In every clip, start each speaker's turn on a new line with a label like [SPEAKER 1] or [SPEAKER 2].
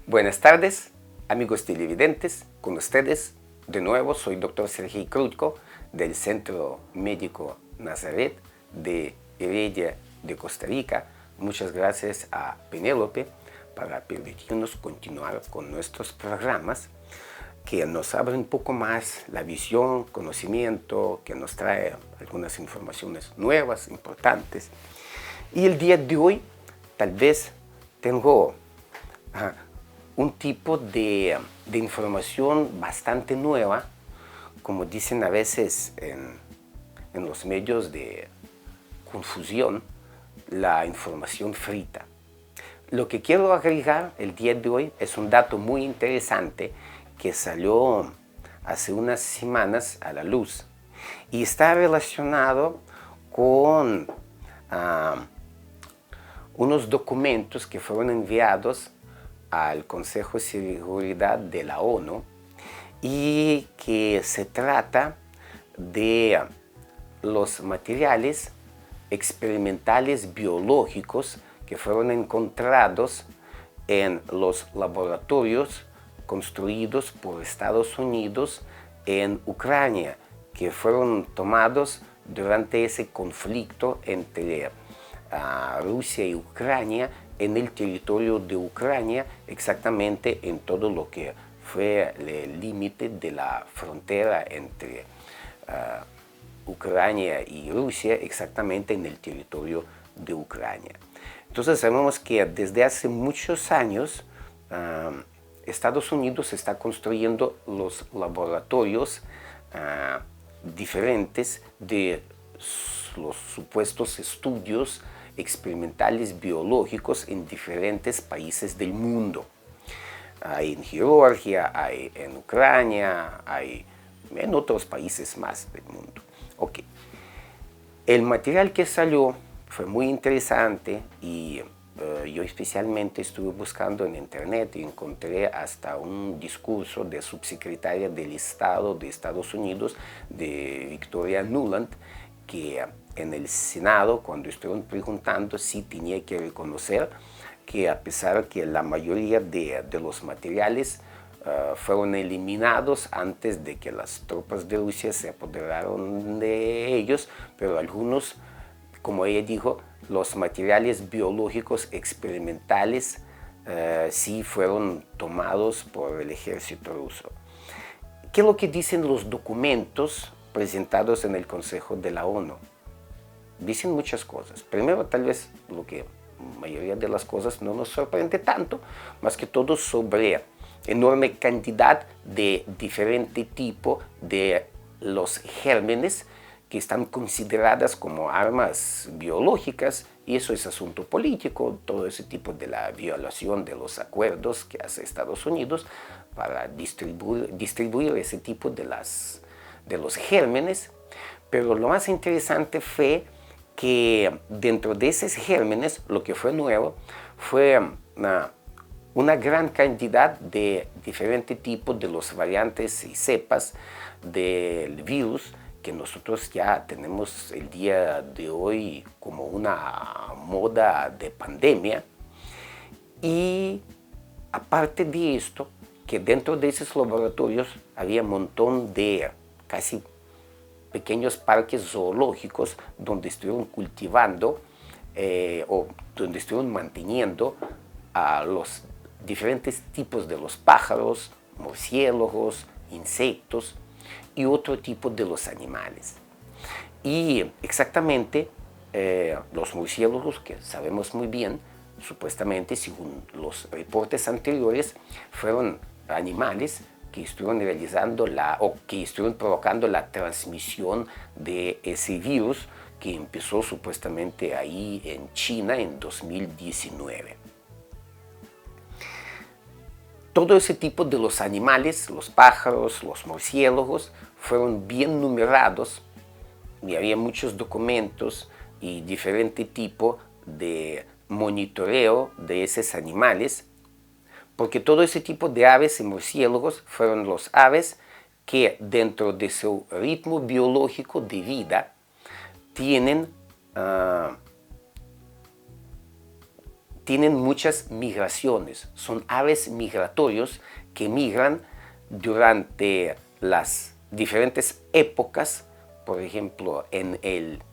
[SPEAKER 1] Buenas tardes, amigos televidentes. Con ustedes, de nuevo, soy Dr. Sergei Krutko del Centro Médico Nazaret de Heredia de Costa Rica. Muchas gracias a Penélope para permitirnos continuar con nuestros programas que nos abren un poco más la visión, conocimiento, que nos trae algunas informaciones nuevas, importantes. Y el día de hoy tal vez tengo un tipo de información bastante nueva, como dicen a veces en los medios de confusión, la información frita. Lo que quiero agregar el día de hoy es un dato muy interesante que salió hace unas semanas a la luz y está relacionado con unos documentos que fueron enviados al Consejo de Seguridad de la ONU y que se trata de los materiales experimentales biológicos que fueron encontrados en los laboratorios construidos por Estados Unidos en Ucrania, que fueron tomados durante ese conflicto entre Rusia y Ucrania, en el territorio de Ucrania, exactamente en todo lo que fue el límite de la frontera entre Ucrania y Rusia, exactamente en el territorio de Ucrania. Entonces sabemos que desde hace muchos años Estados Unidos está construyendo los laboratorios diferentes de los supuestos estudios experimentales biológicos en diferentes países del mundo. Hay en Georgia, hay en Ucrania, hay en otros países más del mundo. Okay. El material que salió fue muy interesante y yo especialmente estuve buscando en internet y encontré hasta un discurso de subsecretaria del Estado de Estados Unidos, de Victoria Nuland, que en el Senado, cuando estuvieron preguntando, sí tenía que reconocer que a pesar que la mayoría de los materiales fueron eliminados antes de que las tropas de Rusia se apoderaron de ellos, pero algunos, como ella dijo, los materiales biológicos experimentales sí fueron tomados por el ejército ruso. ¿Qué es lo que dicen los documentos presentados en el Consejo de la ONU? Dicen muchas cosas. Primero, tal vez lo que la mayoría de las cosas no nos sorprende tanto, más que todo sobre enorme cantidad de diferente tipo de los gérmenes que están consideradas como armas biológicas, y eso es asunto político, todo ese tipo de la violación de los acuerdos que hace Estados Unidos para distribuir ese tipo de los gérmenes. Pero lo más interesante fue que dentro de esos gérmenes lo que fue nuevo fue una gran cantidad de diferentes tipos de los variantes y cepas del virus que nosotros ya tenemos el día de hoy como una moda de pandemia. Y aparte de esto, que dentro de esos laboratorios había un montón de casi pequeños parques zoológicos donde estuvieron cultivando o donde estuvieron manteniendo a los diferentes tipos de los pájaros, murciélagos, insectos y otro tipo de los animales. Y exactamente los murciélagos, que sabemos muy bien, supuestamente, según los reportes anteriores, fueron animales que estuvieron realizando que estuvieron provocando la transmisión de ese virus que empezó supuestamente ahí en China en 2019. Todo ese tipo de los animales, los pájaros, los murciélagos, fueron bien numerados y había muchos documentos y diferente tipo de monitoreo de esos animales, porque todo ese tipo de aves y murciélagos fueron los aves que dentro de su ritmo biológico de vida tienen tienen muchas migraciones. Son aves migratorios que migran durante las diferentes épocas. Por ejemplo, en el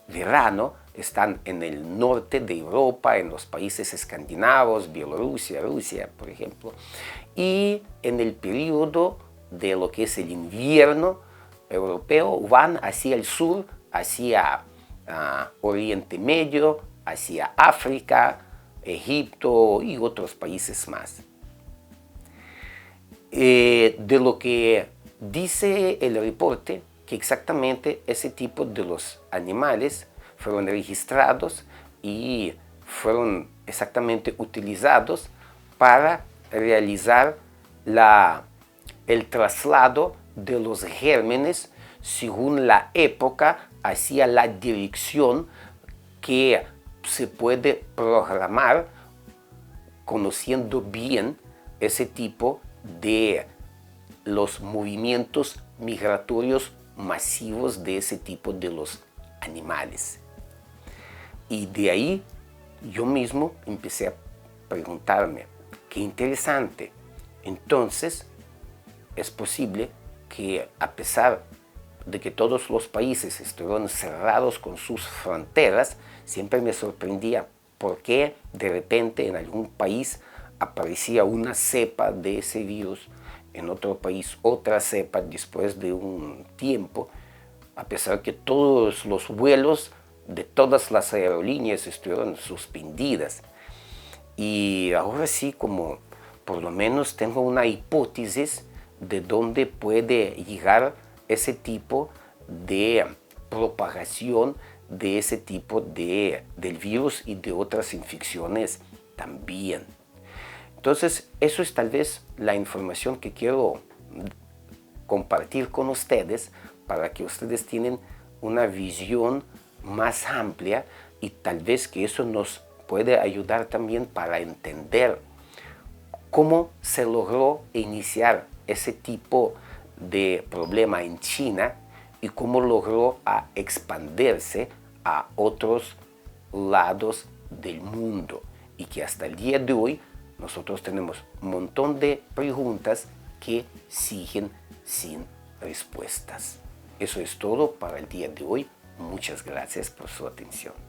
[SPEAKER 1] verano están en el norte de Europa, en los países escandinavos, Bielorrusia, Rusia, por ejemplo. Y en el periodo de lo que es el invierno europeo van hacia el sur, hacia Oriente Medio, hacia África, Egipto y otros países más. De lo que dice el reporte, que exactamente ese tipo de los animales fueron registrados y fueron exactamente utilizados para realizar el traslado de los gérmenes según la época hacia la dirección que se puede programar conociendo bien ese tipo de los movimientos migratorios masivos de ese tipo de los animales. Y de ahí yo mismo empecé a preguntarme, qué interesante. Entonces, es posible que a pesar de que todos los países estuvieron cerrados con sus fronteras, siempre me sorprendía por qué de repente en algún país aparecía una cepa de ese virus, en otro país otra cepa después de un tiempo, a pesar que todos los vuelos de todas las aerolíneas estuvieron suspendidas. Y ahora sí, como por lo menos tengo una hipótesis de dónde puede llegar ese tipo de propagación de ese tipo del virus y de otras infecciones también. Entonces, eso es tal vez la información que quiero compartir con ustedes para que ustedes tengan una visión más amplia y tal vez que eso nos puede ayudar también para entender cómo se logró iniciar ese tipo de problema en China y cómo logró expandirse a otros lados del mundo y que hasta el día de hoy nosotros tenemos un montón de preguntas que siguen sin respuestas. Eso es todo para el día de hoy. Muchas gracias por su atención.